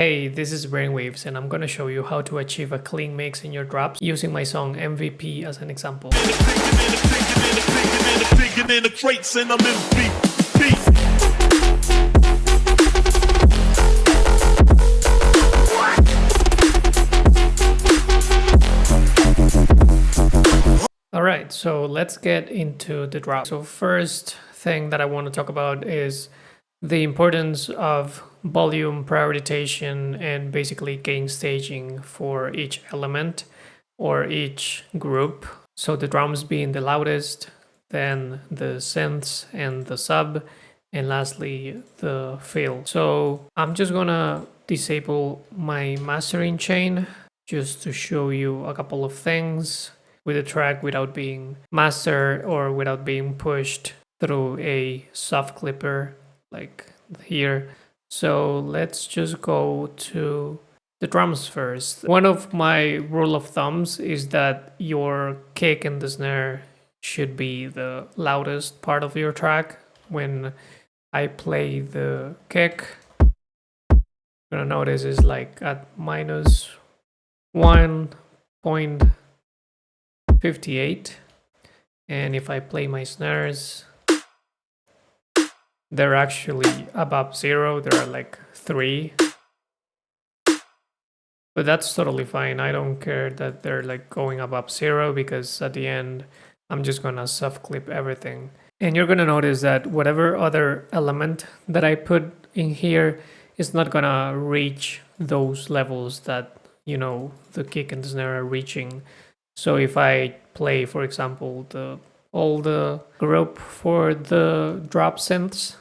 Hey, this is Brainwaves and I'm gonna show you how to achieve a clean mix in your drops using my song MVP as an example. Alright, so let's get into the drop. So first thing that I want to talk about is the importance of volume prioritization and basically gain staging for each element or each group. So the drums being the loudest, then the synths and the sub, and lastly the fill. So I'm just gonna disable my mastering chain just to show you a couple of things with the track without being mastered or without being pushed through a soft clipper like here. So let's just go to the drums first. One of my rule of thumbs is that your kick and the snare should be the loudest part of your track. When I play the kick, you're gonna notice is like at minus 1.58, and if I play my snares, they're actually above 0. There are like 3. But that's totally fine. I don't care that they're like going above 0 because at the end, I'm just gonna soft clip everything. And you're gonna notice that whatever other element that I put in here is not gonna reach those levels that, you know, the kick and the snare are reaching. So if I play, for example, all the group for the drop synths,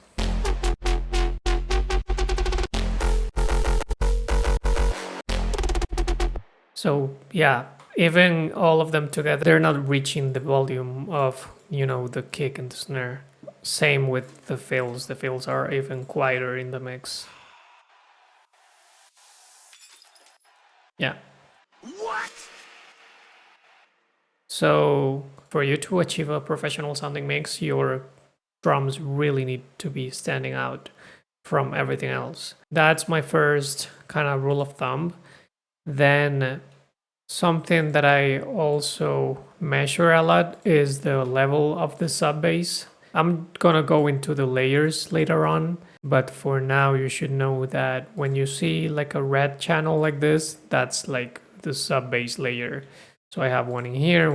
so yeah, even all of them together, they're not reaching the volume of, you know, the kick and the snare. Same with the fills. The fills are even quieter in the mix. Yeah. What? So for you to achieve a professional sounding mix, your drums really need to be standing out from everything else. That's my first kind of rule of thumb. Then something that I also measure a lot is the level of the sub bass. I'm gonna go into the layers later on, but for now you should know that when you see like a red channel like this, that's like the sub bass layer. So I have one in here,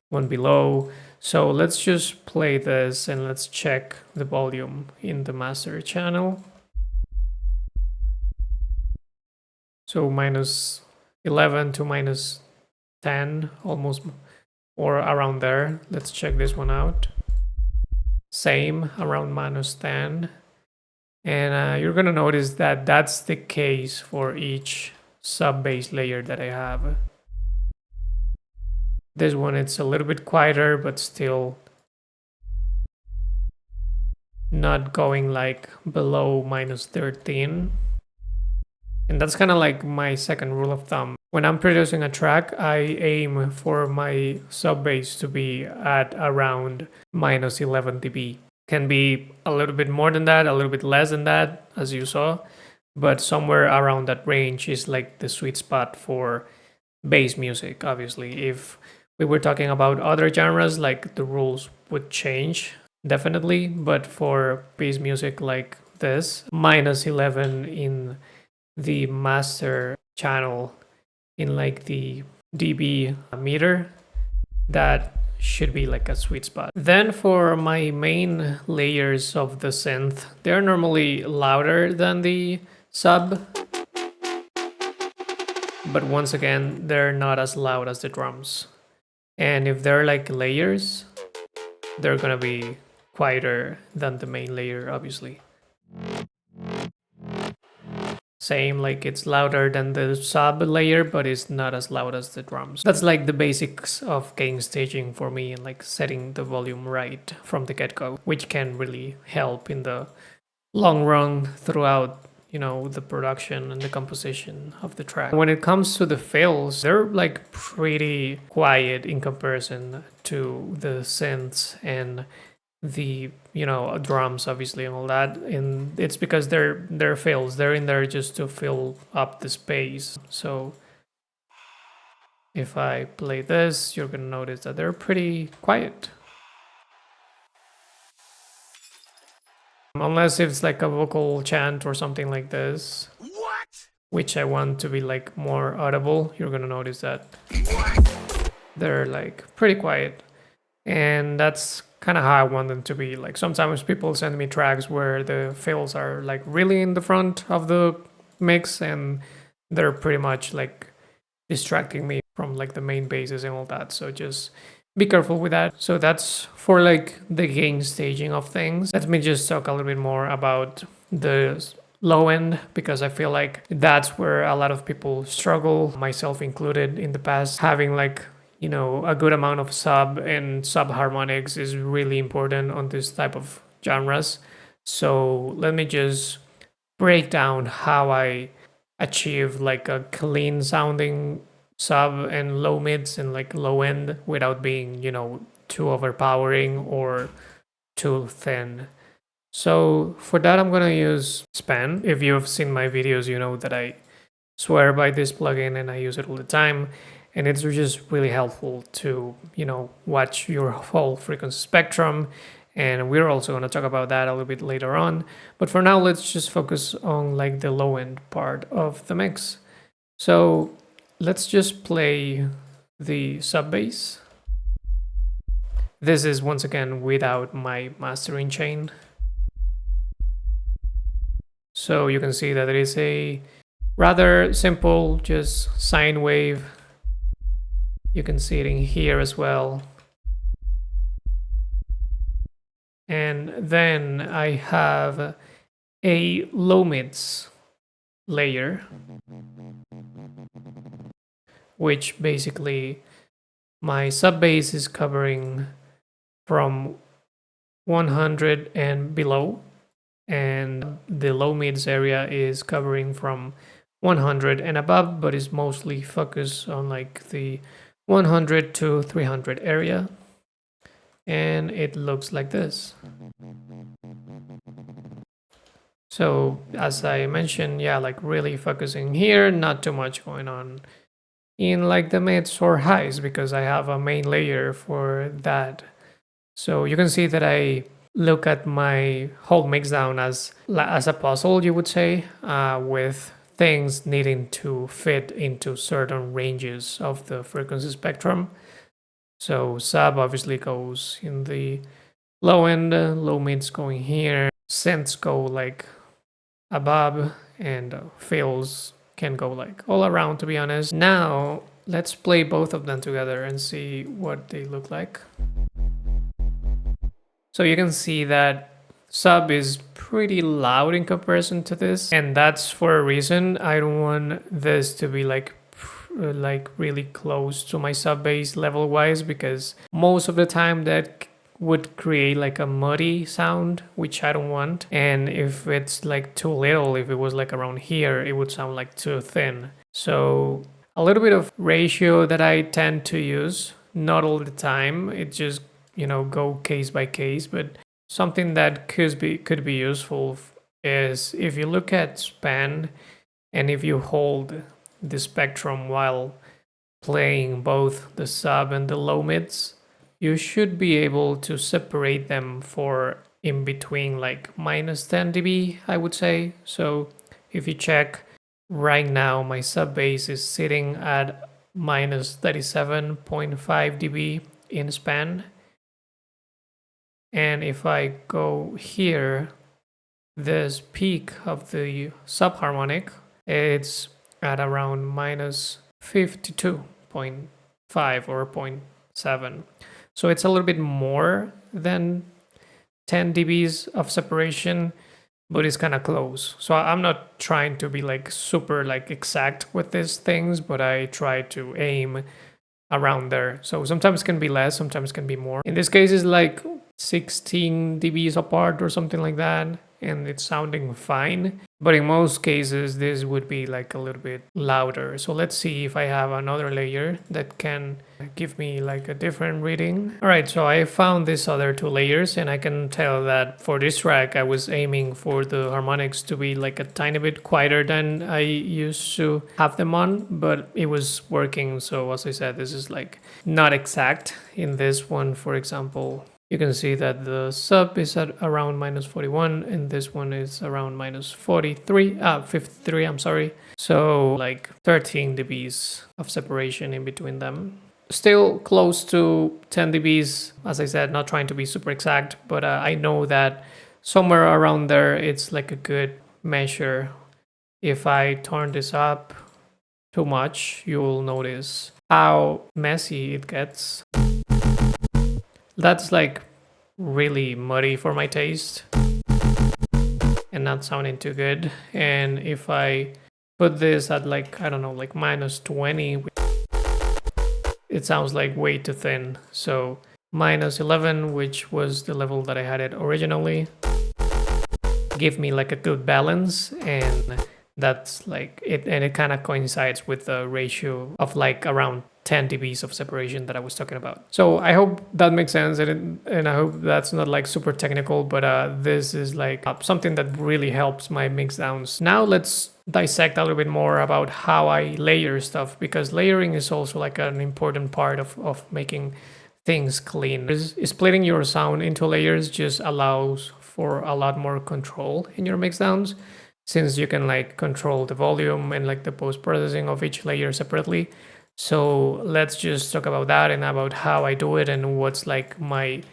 one below. So let's just play this and let's check the volume in the master channel. So minus 11 to minus 10 almost, or around there. Let's check this one out. Same, around minus 10. And you're gonna notice that that's the case for each sub bass layer that I have. This one, it's a little bit quieter, but still not going like below minus 13. And that's kind of like my second rule of thumb. When I'm producing a track, I aim for my sub bass to be at around minus 11 dB. Can be a little bit more than that, a little bit less than that, as you saw, but somewhere around that range is like the sweet spot for bass music. Obviously, if we were talking about other genres, like the rules would change definitely, but for bass music like this, minus 11 in the master channel in like the dB meter, that should be like a sweet spot. Then for my main layers of the synth, they're normally louder than the sub, but once again, they're not as loud as the drums. And if they're like layers, they're gonna be quieter than the main layer, obviously. Same, like it's louder than the sub layer, but it's not as loud as the drums. That's like the basics of gain staging for me, and like setting the volume right from the get-go, which can really help in the long run throughout, you know, the production and the composition of the track. When it comes to the fills, they're like pretty quiet in comparison to the synths and the drums obviously and all that, and it's because they're fills. They're in there just to fill up the space. So if I play this, you're gonna notice that they're pretty quiet. Unless it's like a vocal chant or something like this, which I want to be like more audible, you're gonna notice that they're like pretty quiet. And that's kind of how I want them to be. Like sometimes people send me tracks where the fills are like really in the front of the mix and they're pretty much like distracting me from like the main basses and all that. So just be careful with that. So that's for like the gain staging of things. Let me just talk a little bit more about the low end, because I feel like that's where a lot of people struggle, myself included in the past. Having like a good amount of sub and sub harmonics is really important on this type of genres. So let me just break down how I achieve like a clean sounding sub and low mids and like low end without being too overpowering or too thin. So for that, I'm gonna use Span. If you've seen my videos, you know that I swear by this plugin and I use it all the time. And it's just really helpful to, watch your whole frequency spectrum. And we're also going to talk about that a little bit later on. But for now, let's just focus on like the low end part of the mix. So let's just play the sub bass. This is once again without my mastering chain. So you can see that it is a rather simple, just sine wave. You can see it in here as well. And then I have a low mids layer, which basically my sub bass is covering from 100 and below, and the low mids area is covering from 100 and above, but is mostly focused on like the 100 to 300 area. And it looks like this. So as I mentioned, yeah, like really focusing here, not too much going on in like the mids or highs, because I have a main layer for that. So you can see that I look at my whole mixdown as a puzzle, you would say, with things needing to fit into certain ranges of the frequency spectrum. So sub obviously goes in the low end, low mids going here, synths go like above, and fills can go like all around, to be honest. Now let's play both of them together and see what they look like. So you can see that sub is pretty loud in comparison to this, and that's for a reason. I don't want this to be like really close to my sub bass level wise, because most of the time that would create like a muddy sound, which I don't want. And if it's like too little, if it was like around here, it would sound like too thin. So a little bit of ratio that I tend to use, not all the time. It just go case by case. But something that could be useful is if you look at span, and if you hold the spectrum while playing both the sub and the low mids, you should be able to separate them for in between like minus 10 dB, I would say. So if you check right now, my sub bass is sitting at minus 37.5 dB in span. And if I go here, this peak of the subharmonic, it's at around minus 52.5 or 0.7. So it's a little bit more than 10 dBs of separation, but it's kind of close. So I'm not trying to be like super like exact with these things, but I try to aim around there. So sometimes it can be less, sometimes it can be more. In this case, it's like 16 dBs apart or something like that. and it's sounding fine. But in most cases, this would be like a little bit louder. So let's see if I have another layer that can give me like a different reading. All right, so I found these other two layers, and I can tell that for this track, I was aiming for the harmonics to be like a tiny bit quieter than I used to have them on, but it was working. So as I said, this is like not exact. In this one, for example, you can see that the sub is at around minus 41 and this one is around minus 53, I'm sorry. So like 13 dBs of separation in between them. Still close to 10 dBs, as I said, not trying to be super exact, but I know that somewhere around there, it's like a good measure. If I turn this up too much, you'll notice how messy it gets. That's like really muddy for my taste and not sounding too good. And if I put this at like, I don't know, like minus 20, it sounds like way too thin. So minus 11, which was the level that I had it originally, give me like a good balance, and that's like it, and it kind of coincides with the ratio of like around 10 dBs of separation that I was talking about. So I hope that makes sense, and I hope that's not like super technical, but this is like something that really helps my mix downs. Now let's dissect a little bit more about how I layer stuff, because layering is also like an important part of making things clean. Splitting your sound into layers just allows for a lot more control in your mix downs, since you can like control the volume and like the post-processing of each layer separately. So let's just talk about that and about how I do it and what's like my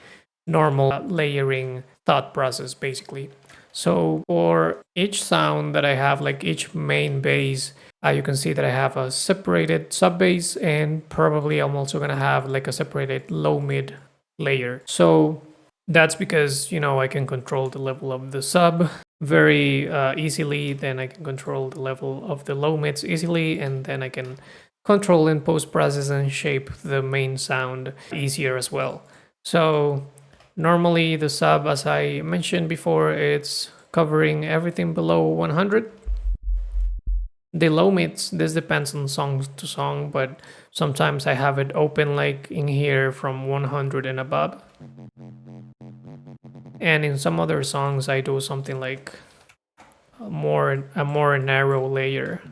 normal layering thought process basically. So for each sound that I have, like each main bass, you can see that I have a separated sub bass, and probably I'm also gonna have like a separated low mid layer. So that's because, you know, I can control the level of the sub very easily, then I can control the level of the low mids easily, and then I can control in post-process and shape the main sound easier as well. So normally the sub, as I mentioned before, it's covering everything below 100. The low mids, this depends on song to song, but sometimes I have it open like in here from 100 and above. And in some other songs, I do something like a more narrow layer,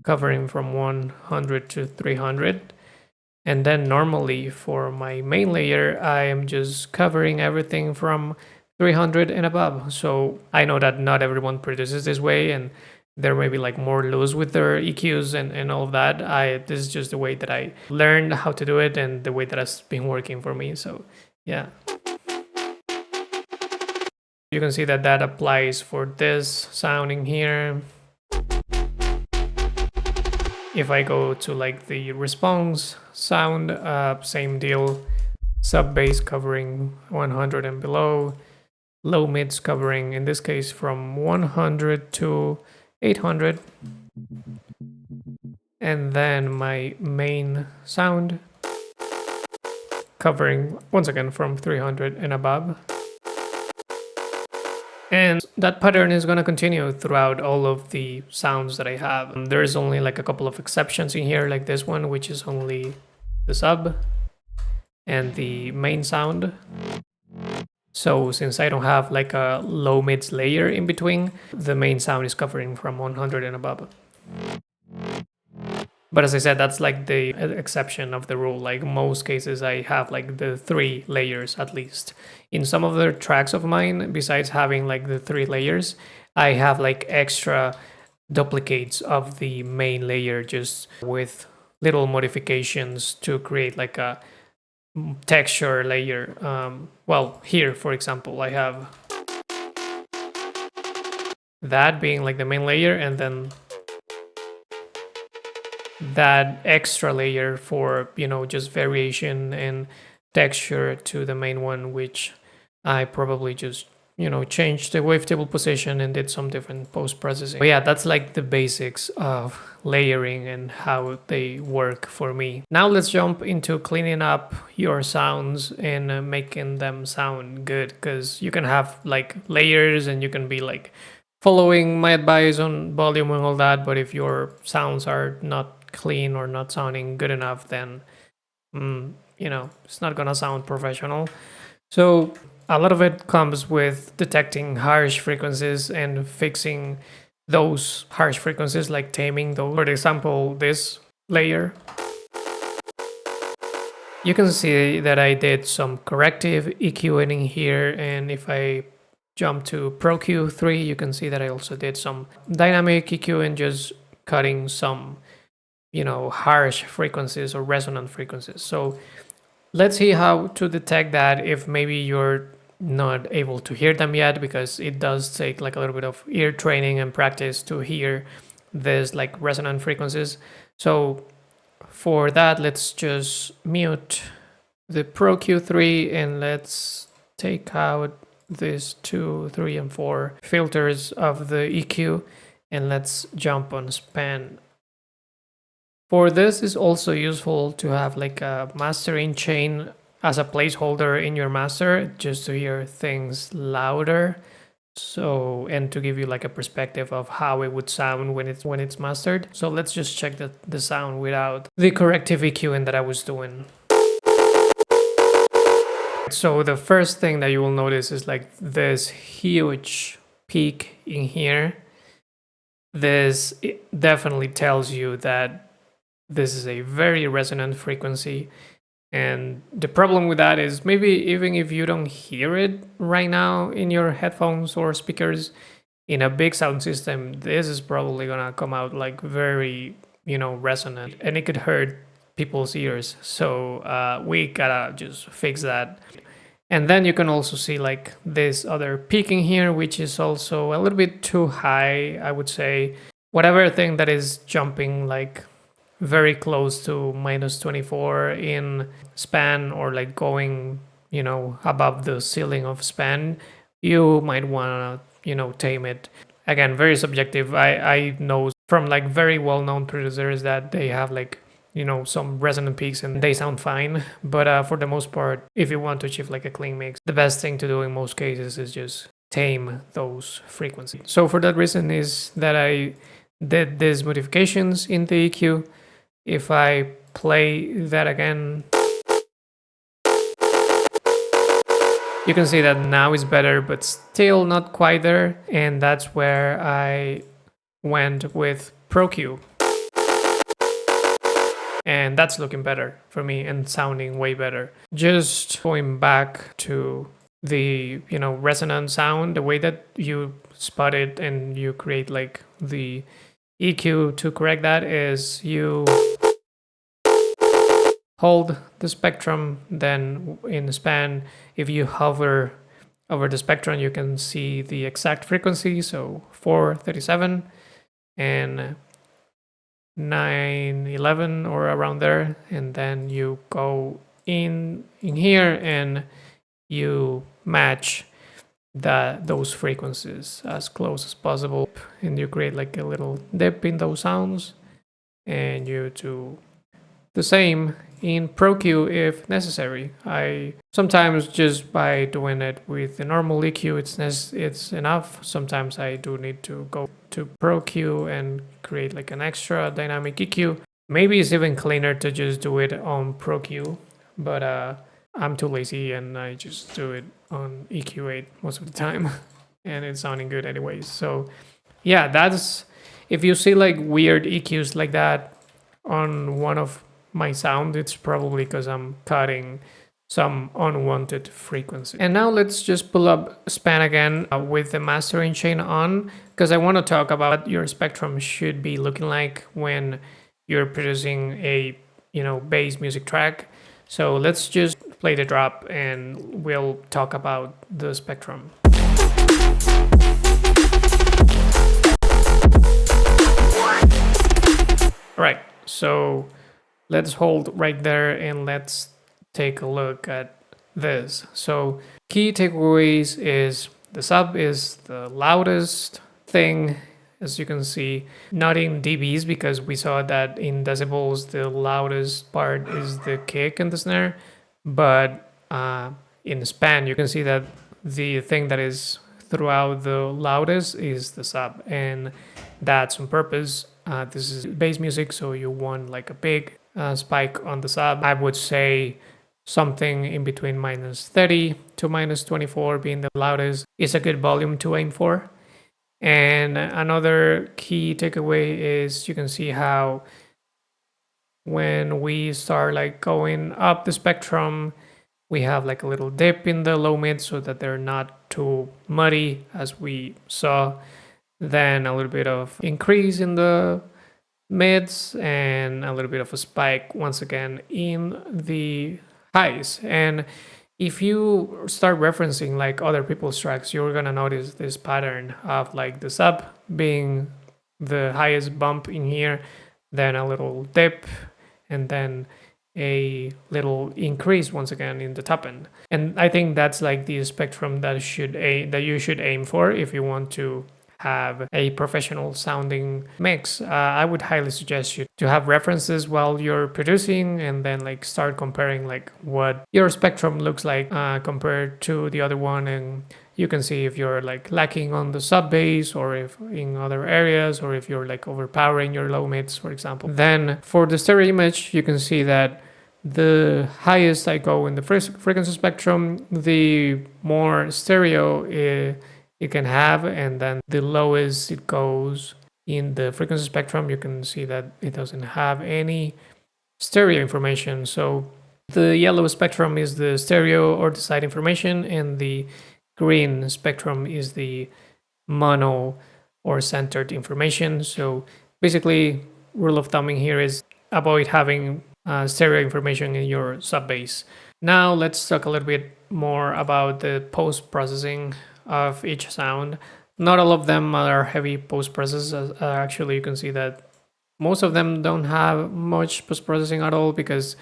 covering from 100 to 300. And then normally for my main layer, I am just covering everything from 300 and above. So I know that not everyone produces this way, and they're maybe like more loose with their EQs and all of that. This is just the way that I learned how to do it and the way that has been working for me. So yeah. You can see that that applies for this sounding here. If I go to like the response sound, same deal. Sub bass covering 100 and below. Low mids covering, in this case, from 100 to 800. And then my main sound covering, once again, from 300 and above. And that pattern is going to continue throughout all of the sounds that I have. There's only like a couple of exceptions in here, like this one, which is only the sub and the main sound. So since I don't have like a low mids layer in between, the main sound is covering from 100 and above. But as I said, that's like the exception of the rule. Like most cases, I have like the 3 layers at least. In some of the tracks of mine, besides having like the 3 layers, I have like extra duplicates of the main layer, just with little modifications to create like a texture layer. Well, here, for example, I have that being like the main layer, and then that extra layer for, you know, just variation and texture to the main one, which I probably just, you know, changed the wavetable position and did some different post processing. But yeah, that's like the basics of layering and how they work for me. Now let's jump into cleaning up your sounds and making them sound good, because you can have like layers and you can be like following my advice on volume and all that, but if your sounds are not clean or not sounding good enough, then it's not gonna sound professional. So a lot of it comes with detecting harsh frequencies and fixing those harsh frequencies, like taming those. For example, this layer, you can see that I did some corrective EQing in here, and if I jump to Pro Q3, you can see that I also did some dynamic EQ and just cutting some, harsh frequencies or resonant frequencies. So let's see how to detect that if maybe you're not able to hear them yet, because it does take like a little bit of ear training and practice to hear this like resonant frequencies. So for that, let's just mute the Pro Q3 and let's take out these 2, 3, and 4 filters of the EQ, and let's jump on span. For this, is also useful to have like a mastering chain as a placeholder in your master, just to hear things louder. So, and to give you like a perspective of how it would sound when it's mastered. So let's just check the sound without the corrective EQing that I was doing. So the first thing that you will notice is like this huge peak in here. This definitely tells you that this is a very resonant frequency. And the problem with that is maybe even if you don't hear it right now in your headphones or speakers, in a big sound system, this is probably gonna come out like very, resonant, and it could hurt people's ears. So we gotta just fix that. And then you can also see like this other peak in here, which is also a little bit too high, I would say. Whatever thing that is jumping like very close to -24 in span, or like going, above the ceiling of span, you might want to, tame it. Again, very subjective. I know from like very well-known producers that they have like, some resonant peaks and they sound fine. But for the most part, if you want to achieve like a clean mix, the best thing to do in most cases is just tame those frequencies. So for that reason is that I did these modifications in the EQ. If I play that again, you can see that now is better, but still not quite there. And that's where I went with Pro Q. And that's looking better for me and sounding way better. Just going back to the, resonant sound, the way that you spot it and you create like the EQ to correct that is you hold the spectrum, then in the span, if you hover over the spectrum, you can see the exact frequency. So 437 and 911 or around there. And then you go in here and you match those frequencies as close as possible. And you create like a little dip in those sounds, and you do the same in Pro Q if necessary. I sometimes just by doing it with the normal EQ, it's enough. Sometimes I do need to go to Pro Q and create like an extra dynamic EQ. Maybe it's even cleaner to just do it on Pro Q, but I'm too lazy and I just do it on EQ8 most of the time, and it's sounding good anyways. So yeah, that's, if you see like weird EQs like that on one of my sound, it's probably because I'm cutting some unwanted frequency. And now let's just pull up span again with the mastering chain on, because I want to talk about what your spectrum should be looking like when you're producing a bass music track. So let's just play the drop and we'll talk about the spectrum. All right, so let's hold right there and let's take a look at this. So key takeaways is the sub is the loudest thing as you can see, not in dBs because we saw that in decibels the loudest part is the kick and the snare, but in span you can see that the thing that is throughout the loudest is the sub, and that's on purpose. This is bass music, so you want like a big spike on the sub. I would say something in between -30 to -24 being the loudest is a good volume to aim for. And another key takeaway is you can see how when we start like going up the spectrum, we have like a little dip in the low mid so that they're not too muddy as we saw. Then a little bit of increase in the mids and a little bit of a spike once again in the highs. And if you start referencing like other people's tracks, you're gonna notice this pattern of like the sub being the highest bump in here, then a little dip, and then a little increase once again in the top end. And I think that's like the spectrum that you should aim for if you want to have a professional sounding mix. I would highly suggest you to have references while you're producing and then like start comparing like what your spectrum looks like compared to the other one, and you can see if you're like lacking on the sub bass or if in other areas, or if you're like overpowering your low mids, for example. Then for the stereo image, you can see that the highest I go in the first frequency spectrum, the more stereo it can have, and then the lowest it goes in the frequency spectrum, you can see that it doesn't have any stereo information. So the yellow spectrum is the stereo or the side information, and the green spectrum is the mono or centered information. So basically, rule of thumbing here is avoid having stereo information in your sub bass. Now let's talk a little bit more about the post-processing of each sound. Not all of them are heavy post-process. Actually, you can see that most of them don't have much post-processing at all because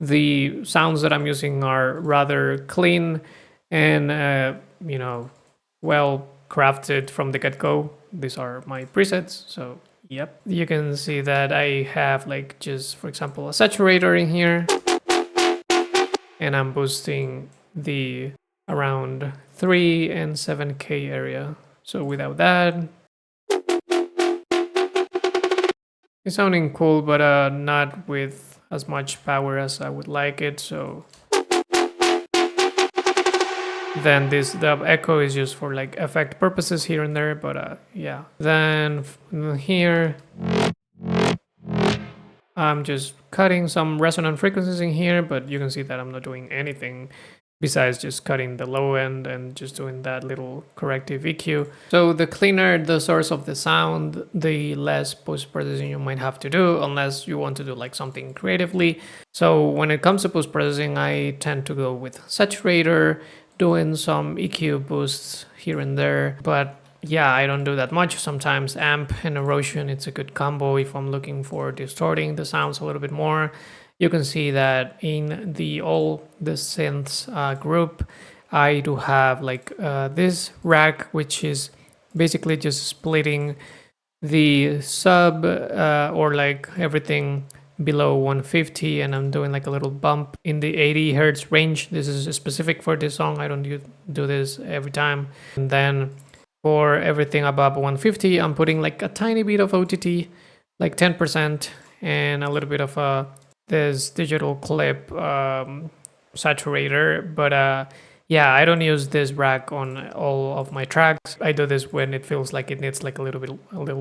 the sounds that I'm using are rather clean and well crafted from the get-go. These are my presets, so yep. You can see that I have like just, for example, a saturator in here, and I'm boosting the around 3 and 7K area. So without that, it's sounding cool, but not with as much power as I would like it. So then this dub echo is used for like effect purposes here and there, but yeah. Then here, I'm just cutting some resonant frequencies in here, but you can see that I'm not doing anything besides just cutting the low end and just doing that little corrective EQ. So the cleaner the source of the sound, the less post-processing you might have to do, unless you want to do like something creatively. So when it comes to post-processing, I tend to go with saturator, doing some EQ boosts here and there, but yeah, I don't do that much. Sometimes amp and erosion, it's a good combo if I'm looking for distorting the sounds a little bit more. You can see that in the all the synths group, I do have like this rack, which is basically just splitting the sub or like everything below 150, and I'm doing like a little bump in the 80 hertz range. This is specific for this song. I don't do this every time. And then for everything above 150, I'm putting like a tiny bit of OTT, like 10%, and a little bit of this digital clip saturator. But yeah, I don't use this rack on all of my tracks. I do this when it feels like it needs like a little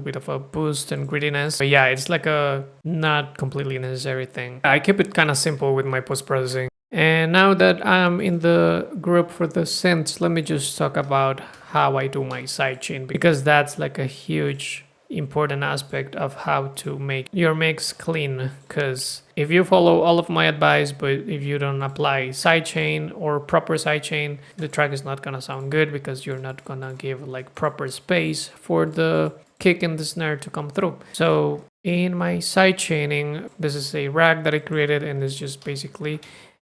bit of a boost and grittiness. But yeah, it's like a not completely necessary thing. I keep it kind of simple with my post-processing. And now that I'm in the group for the synths, let me just talk about how I do my sidechain, because that's like a huge important aspect of how to make your mix clean. Because if you follow all of my advice, but if you don't apply sidechain or proper sidechain, the track is not gonna sound good because you're not gonna give like proper space for the kick and the snare to come through. So in my sidechaining, this is a rack that I created, and it's just basically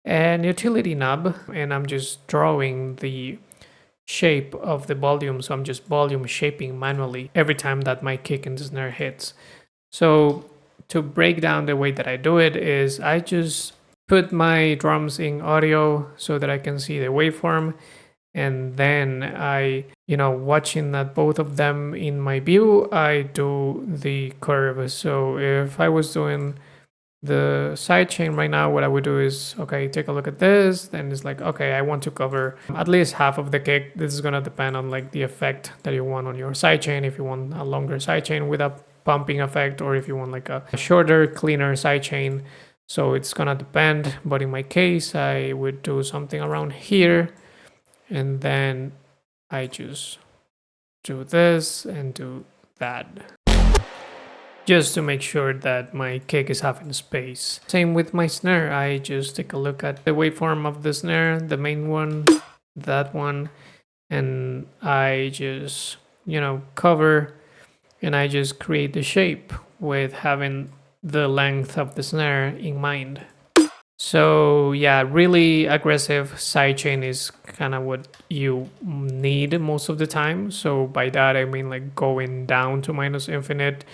an utility knob, and I'm just drawing the shape of the volume. So I'm just volume shaping manually every time that my kick and snare hits. So to break down the way that I do it is I just put my drums in audio so that I can see the waveform. And then I, watching that both of them in my view, I do the curve. So if I was doing the sidechain right now, what I would do is, okay, take a look at this. Then it's like, okay, I want to cover at least half of the kick. This is gonna depend on like the effect that you want on your sidechain. If you want a longer sidechain with a pumping effect, or if you want like a shorter, cleaner sidechain. So it's gonna depend. But in my case, I would do something around here, and then I just do this and do that, just to make sure that my kick is having space. Same with my snare. I just take a look at the waveform of the snare, the main one, that one, and I just, cover, and I just create the shape with having the length of the snare in mind. So yeah, really aggressive sidechain is kind of what you need most of the time. So by that I mean like going down to minus infinite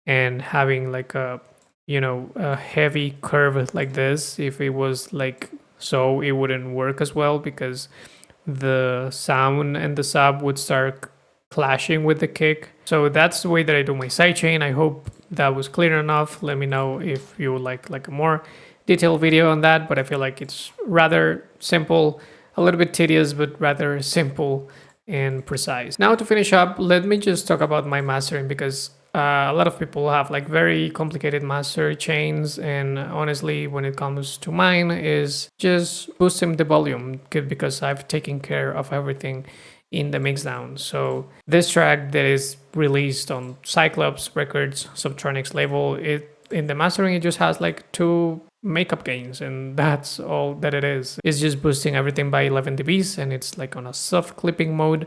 and having like a a heavy curve like this. If it was like so, it wouldn't work as well, because the sound and the sub would start clashing with the kick. So that's the way that I do my sidechain. I hope that was clear enough. Let me know if you would like a more detailed video on that, but I feel like it's rather simple, a little bit tedious, but rather simple and precise. Now to finish up, let me just talk about my mastering, because a lot of people have like very complicated master chains, and honestly, when it comes to mine, is just boosting the volume, because I've taken care of everything in the mixdown. So this track that is released on Cyclops Records Subtronics label, in the mastering, it just has like 2 makeup gains, and that's all that it is. It's just boosting everything by 11 dBs, and it's like on a soft clipping mode.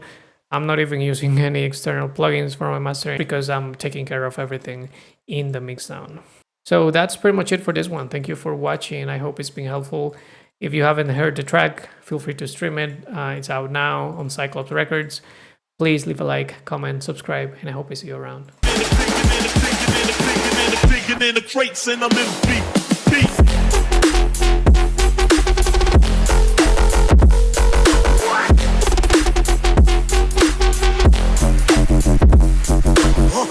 I'm not even using any external plugins for my mastering, because I'm taking care of everything in the mixdown. So that's pretty much it for this one. Thank you for watching. I hope it's been helpful. If you haven't heard the track, feel free to stream it. It's out now on Cyclops Records. Please leave a like, comment, subscribe, and I hope I see you around. In the crates and I'm in